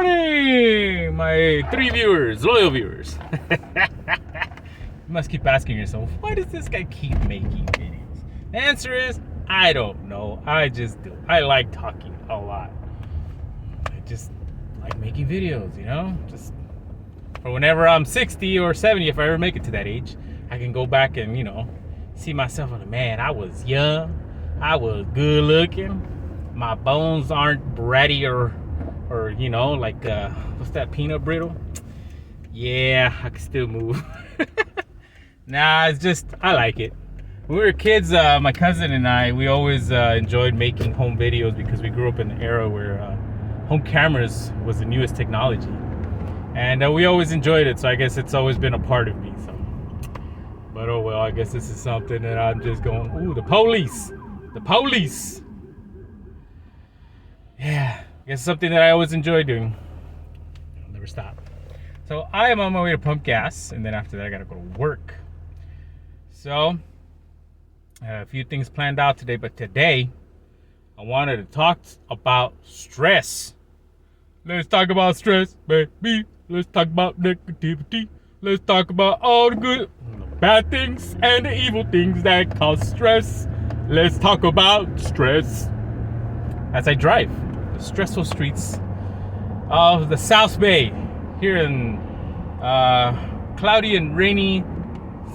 morning, my 3 viewers, loyal viewers. You must keep asking yourself, why does this guy keep making videos? The answer is, I don't know. I just do. I like talking a lot. I just like making videos, you know? Just for whenever I'm 60 or 70, if I ever make it to that age, I can go back and, you know, see myself and, man, I was young. I was good looking. My bones aren't bratty or you know, like, what's that, peanut brittle? Yeah, I can still move. Nah, it's just, I like it. When we were kids, my cousin and I, we always enjoyed making home videos because we grew up in an era where home cameras was the newest technology. And we always enjoyed it, so I guess it's always been a part of me. So, but oh well, I guess this is something that I'm just going, ooh, the police. The police. Yeah, I guess something that I always enjoy doing. I'll never stop. So I am on my way to pump gas, and then after that I gotta go to work. So, a few things planned out today, but today I wanted to talk about stress. Let's talk about stress, baby. Let's talk about negativity. Let's talk about all the good, bad things, and the evil things that cause stress. Let's talk about stress. As I drive the stressful streets of the South Bay here in cloudy and rainy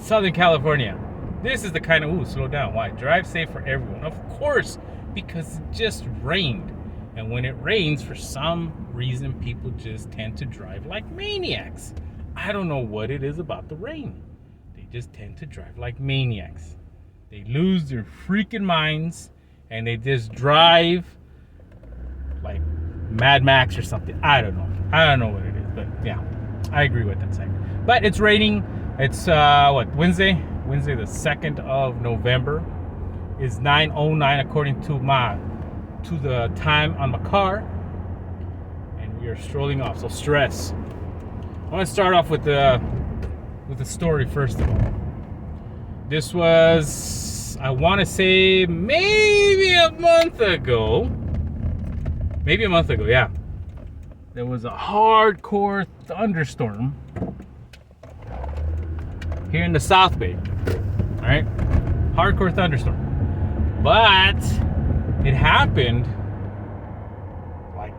Southern California. This is the kind of, slow down. Why? Drive safe for everyone. Of course, because it just rained. And when it rains, for some reason, people just tend to drive like maniacs. I don't know what it is about the rain. They just tend to drive like maniacs. They lose their freaking minds and they just drive like Mad Max or something. I don't know. I don't know what it is, but yeah, I agree with that saying. But it's raining. It's Wednesday? Wednesday the 2nd of November is 9:09 according to the time on my car. And we are strolling off. So stress. I want to start off with the story first of all. This was, I want to say, maybe a month ago. Yeah. There was a hardcore thunderstorm here in the South Bay. All right? Hardcore thunderstorm. But it happened like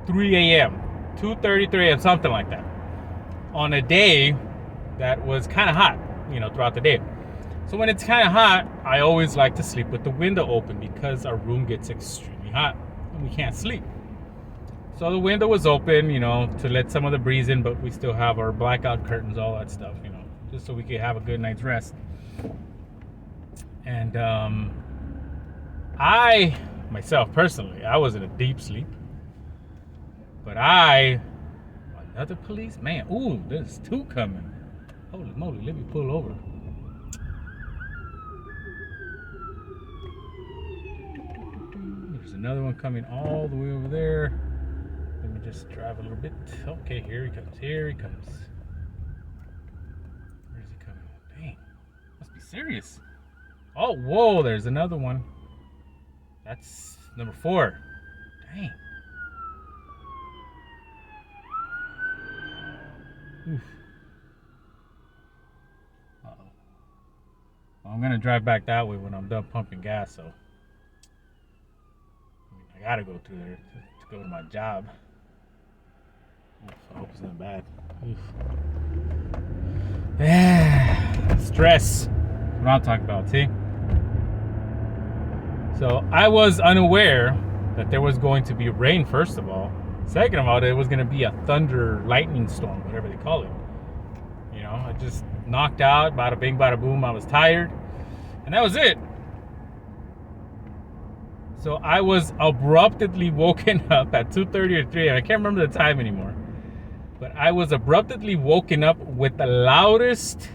3 a.m., 2:33 a.m., something like that, on a day that was kind of hot, you know, throughout the day. So when it's kind of hot, I always like to sleep with the window open because our room gets extremely hot and we can't sleep. So the window was open, you know, to let some of the breeze in, but we still have our blackout curtains, all that stuff, you know, just so we could have a good night's rest. And I, myself, personally, I was in a deep sleep. But another police? Man, ooh, there's two coming. Holy moly, let me pull over. There's another one coming all the way over there. Let me just drive a little bit. Okay, here he comes. Where's he coming? Dang, must be serious. Oh, whoa, there's another one. That's number 4. Dang. Oof. Uh-oh. Well, I'm gonna drive back that way when I'm done pumping gas, so I gotta go through there to go to my job. Oof, I hope it's not bad. Oof. Yeah, stress. That's what I'm talking about, see? So I was unaware that there was going to be rain, first of all. Second of all, it was going to be a thunder lightning storm, whatever they call it. You know, I just knocked out, bada bing, bada boom. I was tired, and that was it. So I was abruptly woken up at 2:30 or 3. I can't remember the time anymore. But I was abruptly woken up with the loudest,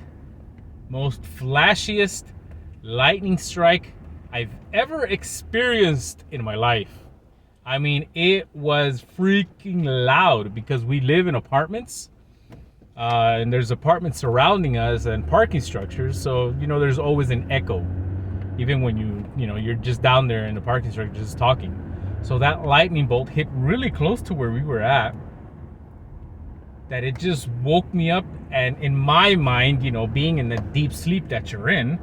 most flashiest lightning strike I've ever experienced in my life. I mean, it was freaking loud because we live in apartments, and there's apartments surrounding us and parking structures. So, you know, there's always an echo, even when you're just down there in the parking structure just talking. So that lightning bolt hit really close to where we were at. that it just woke me up. And in my mind, being in the deep sleep that you're in,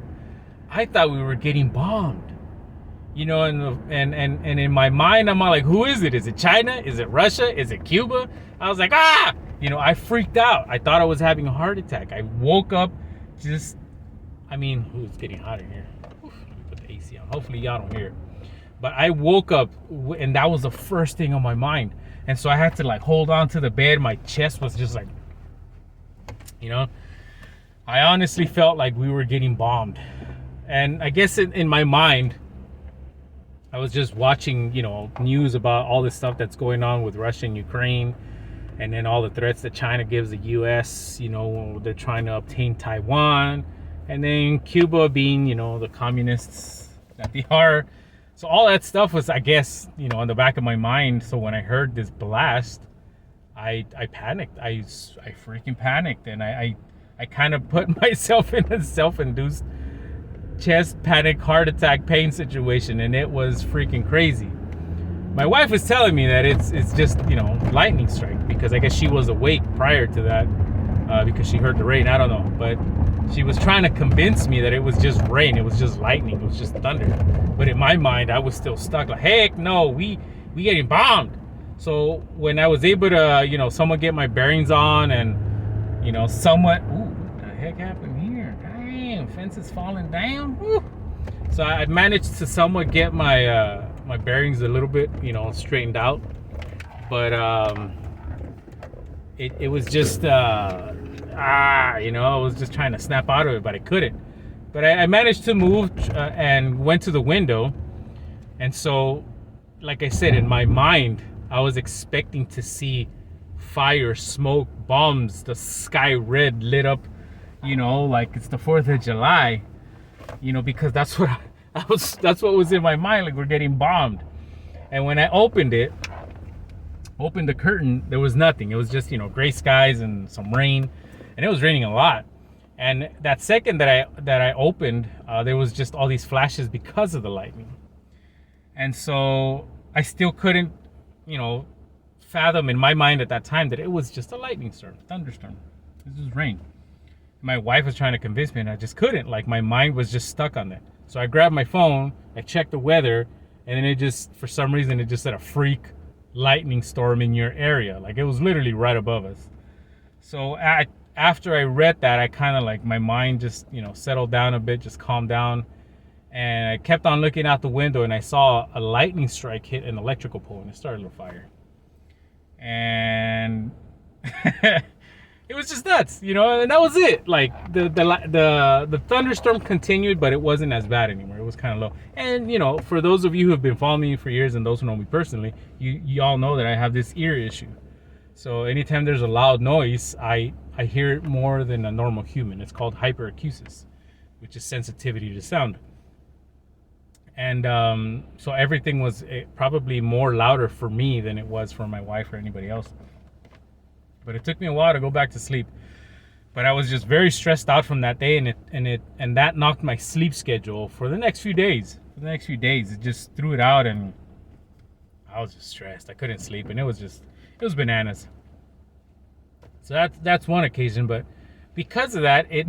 I thought we were getting bombed. And in my mind, I'm all like, who is it? Is it China? Is it Russia? Is it Cuba? I was like, ah! I freaked out. I thought I was having a heart attack. I woke up it's getting hot in here. Oof, let me put the AC on. Hopefully y'all don't hear it. But I woke up, and that was the first thing on my mind. And so I had to like hold on to the bed. My chest was just like, I honestly felt like we were getting bombed. And I guess in my mind, I was just watching, news about all this stuff that's going on with Russia and Ukraine, and then all the threats that China gives the U.S., they're trying to obtain Taiwan, and then Cuba being, the communists that they are. So all that stuff was, I guess, in the back of my mind. So when I heard this blast, I panicked. I freaking panicked, and I kind of put myself in a self-induced chest panic, heart attack, pain situation, and it was freaking crazy. My wife was telling me that it's just lightning strike, because I guess she was awake prior to that because she heard the rain. I don't know, but she was trying to convince me that it was just rain, it was just lightning, it was just thunder. But in my mind, I was still stuck. Like, heck no, we getting bombed. So when I was able to somewhat get my bearings on, and somewhat, what the heck happened here? Fence is falling down. Woo. So I managed to somewhat get my my bearings a little bit straightened out, but it was just I was just trying to snap out of it, but I couldn't. But I managed to move and went to the window. And so, like I said, in my mind, I was expecting to see fire, smoke, bombs, the sky red lit up, like it's the 4th of July, because that's what that's what was in my mind, like we're getting bombed. And when I opened the curtain, there was nothing. It was just, gray skies and some rain, and it was raining a lot. And that second that I opened, there was just all these flashes because of the lightning. And so I still couldn't, fathom in my mind at that time that it was just a lightning storm, thunderstorm. This was rain. My wife was trying to convince me, and I just couldn't. Like, my mind was just stuck on that. So I grabbed my phone, I checked the weather, and then it just, for some reason, it just said a freak lightning storm in your area. Like, it was literally right above us. So after I read that, I kind of like, my mind just, settled down a bit, just calmed down. And I kept on looking out the window, and I saw a lightning strike hit an electrical pole, and it started a fire. And it was just nuts, and that was it. Like the thunderstorm continued, but it wasn't as bad anymore. It was kind of low. And for those of you who have been following me for years, and those who know me personally, you all know that I have this ear issue. So anytime there's a loud noise, I hear it more than a normal human. It's called hyperacusis, which is sensitivity to sound. And so everything was probably more louder for me than it was for my wife or anybody else. But it took me a while to go back to sleep. But I was just very stressed out from that day, and that knocked my sleep schedule for the next few days. It just threw it out, and I was just stressed. I couldn't sleep, and it was bananas. So that's one occasion. But because of that, it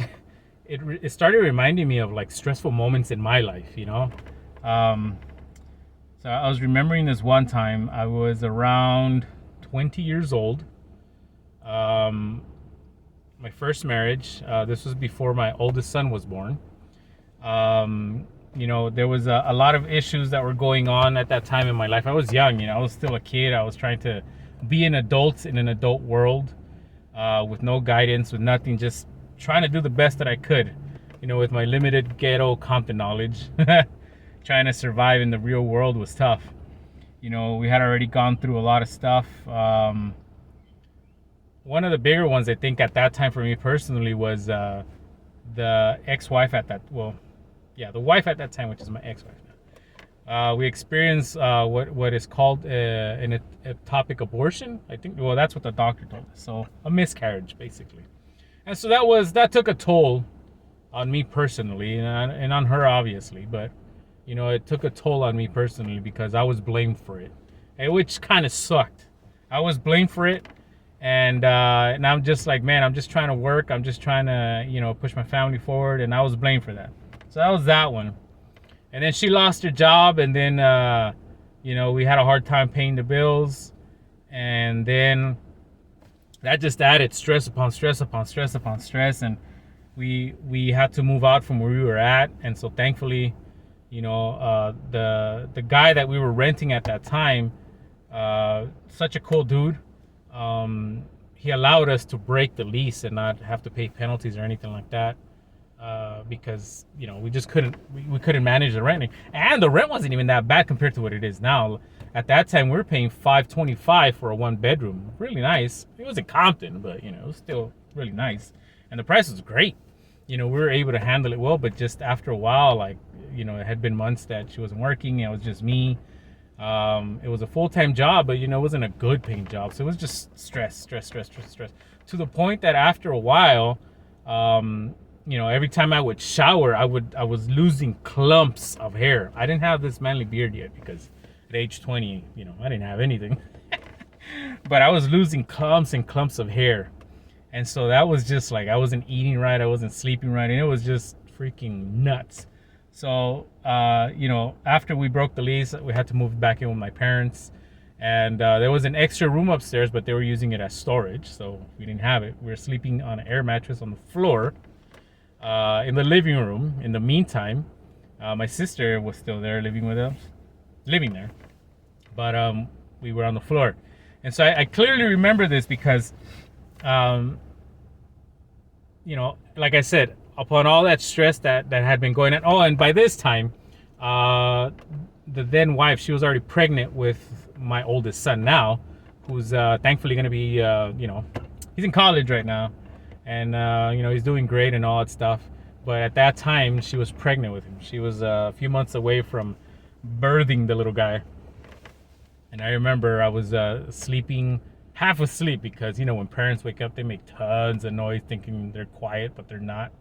started reminding me of like stressful moments in my life, So I was remembering this one time. I was around 20 years old. My first marriage, this was before my oldest son was born. There was a lot of issues that were going on at that time in my life. I was young, I was still a kid. I was trying to be an adult in an adult world, with no guidance, with nothing, just trying to do the best that I could, with my limited ghetto Compton knowledge. Trying to survive in the real world was tough. We had already gone through a lot of stuff. One of the bigger ones, I think, at that time for me personally was the ex-wife at that. Well, yeah, the wife at that time, which is my ex-wife now. We experienced what is called an ectopic abortion. I think. Well, that's what the doctor told us. So a miscarriage, basically. And so that took a toll on me personally, and on her obviously, but. It took a toll on me personally because I was blamed for it, which kind of sucked. I was blamed for it, And I'm just like, man, I'm just trying to work. I'm just trying to, push my family forward. And I was blamed for that. So that was that one. And then she lost her job, and then, we had a hard time paying the bills. And then that just added stress upon stress upon stress upon stress. And we had to move out from where we were at. And so thankfully, the guy that we were renting at that time, such a cool dude. He allowed us to break the lease and not have to pay penalties or anything like that, because we just couldn't manage the rent, and the rent wasn't even that bad compared to what it is now. At that time, we were paying $525 for a 1-bedroom, really nice. It was in Compton, but it was still really nice, and the price was great. We were able to handle it well, but just after a while, like it had been months that she wasn't working, and it was just me. It was a full-time job, but it wasn't a good paying job. So it was just stress to the point that after a while, every time I would shower, I was losing clumps of hair. I didn't have this manly beard yet because at age 20, I didn't have anything, but I was losing clumps and clumps of hair. And so that was just like, I wasn't eating right. I wasn't sleeping right. And it was just freaking nuts. So, after we broke the lease, we had to move back in with my parents. And there was an extra room upstairs, but they were using it as storage. So we didn't have it. We were sleeping on an air mattress on the floor in the living room. In the meantime, my sister was still there living there. But we were on the floor. And so I clearly remember this because, like I said, upon all that stress that had been going on. Oh, and by this time, the then wife, she was already pregnant with my oldest son now, who's thankfully going to be, he's in college right now. And, he's doing great and all that stuff. But at that time, she was pregnant with him. She was a few months away from birthing the little guy. And I remember I was sleeping, half asleep, because, when parents wake up, they make tons of noise thinking they're quiet, but they're not.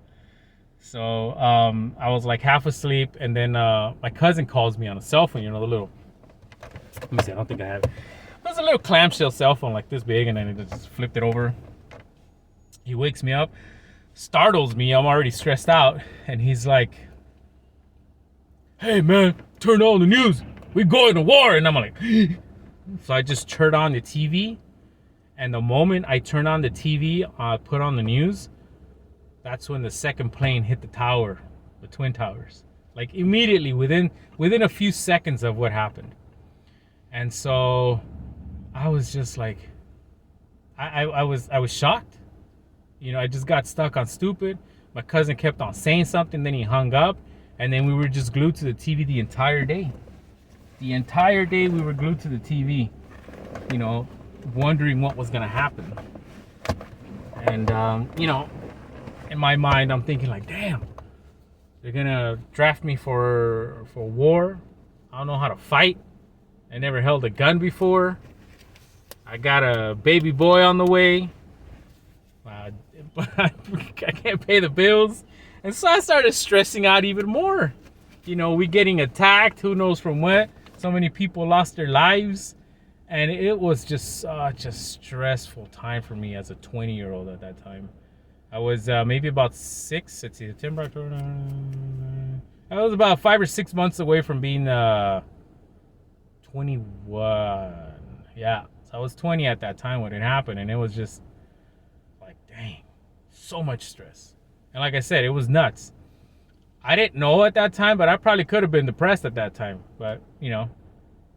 So I was like half asleep, and then my cousin calls me on a cell phone, the little, let me see, I don't think I have it. It was a little clamshell cell phone like this big, and then it just flipped it over. He wakes me up, startles me, I'm already stressed out, and he's like, "Hey man, turn on the news, we going to war." And I'm like, so I just turned on the TV, and the moment I turn on the TV, put on the news, that's when the second plane hit the tower, the Twin Towers. Like immediately, within a few seconds of what happened. And so I was just like, I was shocked. I just got stuck on stupid. My cousin kept on saying something, then he hung up, and then we were just glued to the TV the entire day. The entire day we were glued to the TV, wondering what was gonna happen. And in my mind, I'm thinking like, damn, they're gonna draft me for war. I don't know how to fight. I never held a gun before. I got a baby boy on the way. I can't pay the bills. And so I started stressing out even more. We getting attacked, who knows from what. So many people lost their lives. And it was just such a stressful time for me as a 20-year-old at that time. I was maybe about 6, let's see, September, October. I was about 5 or 6 months away from being 21. Yeah, so I was 20 at that time when it happened, and it was just like, dang, so much stress. And like I said, it was nuts. I didn't know at that time, but I probably could have been depressed at that time. But,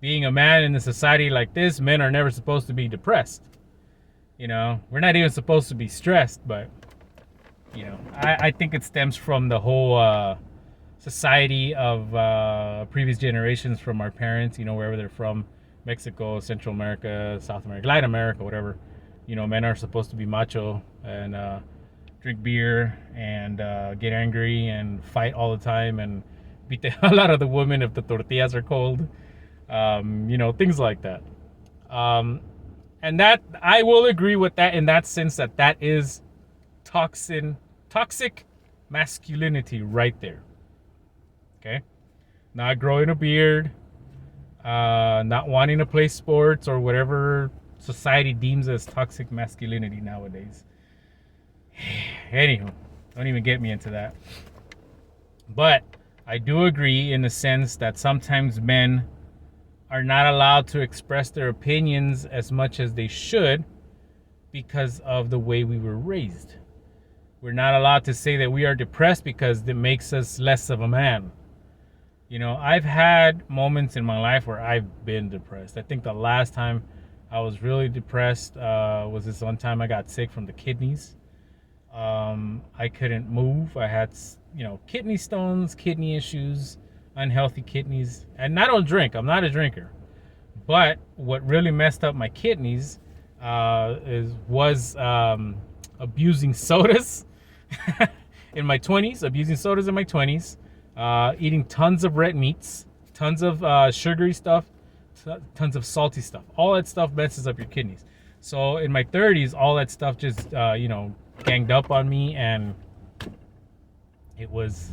being a man in a society like this, men are never supposed to be depressed. We're not even supposed to be stressed, but I think it stems from the whole society of previous generations from our parents, wherever they're from, Mexico, Central America, South America, Latin America, whatever. Men are supposed to be macho and drink beer and get angry and fight all the time and beat the hell out of the women if the tortillas are cold. Things like that. And that, I will agree with that in that sense that is toxic masculinity right there. Okay? Not growing a beard, not wanting to play sports or whatever society deems as toxic masculinity nowadays. Anywho, don't even get me into that. But I do agree in the sense that sometimes men are not allowed to express their opinions as much as they should because of the way we were raised. We're not allowed to say that we are depressed because it makes us less of a man. You know, I've had moments in my life where I've been depressed. I think the last time I was really depressed was this one time I got sick from the kidneys. I couldn't move. I had, kidney stones, kidney issues, unhealthy kidneys. And I don't drink. I'm not a drinker. But what really messed up my kidneys was abusing sodas in my 20s, eating tons of red meats, tons of sugary stuff, tons of salty stuff. All that stuff messes up your kidneys. So in my 30s, all that stuff just, ganged up on me, and it was,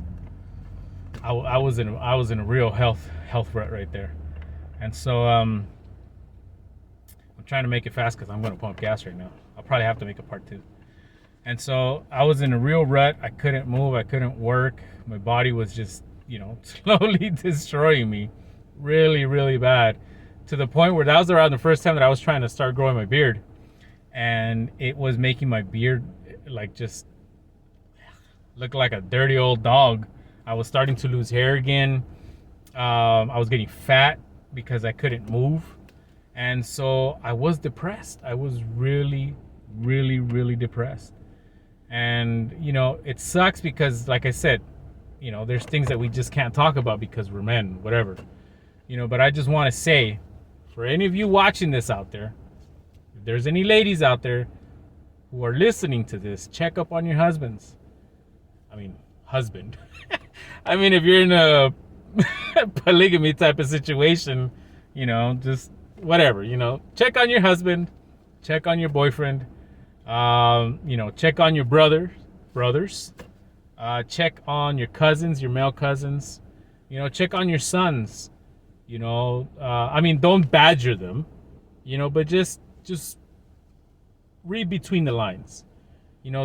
I was in a real health rut right there. And so I'm trying to make it fast because I'm going to pump gas right now. I'll probably have to make a part 2. And so I was in a real rut. I couldn't move. I couldn't work. My body was just, slowly destroying me really, really bad, to the point where that was around the first time that I was trying to start growing my beard. And it was making my beard like just look like a dirty old dog. I was starting to lose hair again. I was getting fat because I couldn't move. And so I was depressed. I was really, really, really depressed. And, it sucks because, like I said, there's things that we just can't talk about because we're men, whatever. But I just want to say, for any of you watching this out there, if there's any ladies out there who are listening to this, check up on your husbands. Husband. If you're in a polygamy type of situation, just whatever, check on your husband, check on your boyfriend, check on your brothers, check on your cousins, your male cousins, check on your sons, don't badger them, but just read between the lines.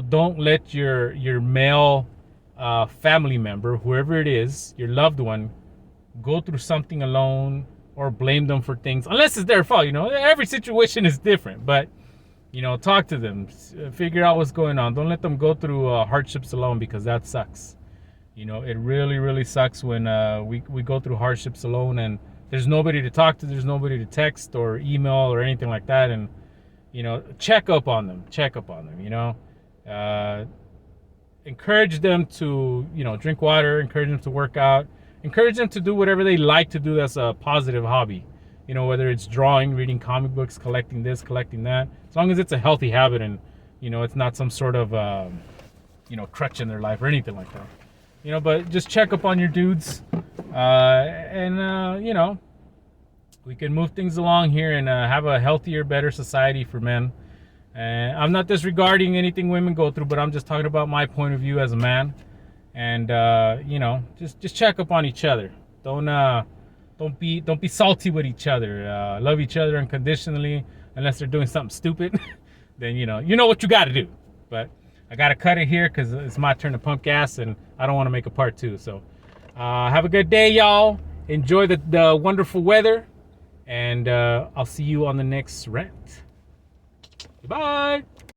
Don't let your male family member, whoever it is, your loved one, go through something alone or blame them for things, unless it's their fault. Every situation is different, but talk to them, figure out what's going on. Don't let them go through hardships alone, because that sucks. It really, really sucks when we go through hardships alone and there's nobody to talk to, there's nobody to text or email or anything like that. And check up on them, encourage them to, drink water, encourage them to work out, encourage them to do whatever they like to do that's a positive hobby. Whether it's drawing, reading comic books, collecting this, collecting that, as long as it's a healthy habit and, it's not some sort of, crutch in their life or anything like that. But just check up on your dudes, and we can move things along here and have a healthier, better society for men. And I'm not disregarding anything women go through, but I'm just talking about my point of view as a man. And just check up on each other. Don't be salty with each other. Love each other unconditionally, unless they're doing something stupid. Then you know what you got to do. But I got to cut it here because it's my turn to pump gas, and I don't want to make a part 2. So have a good day, y'all. Enjoy the wonderful weather, and I'll see you on the next rant. Goodbye.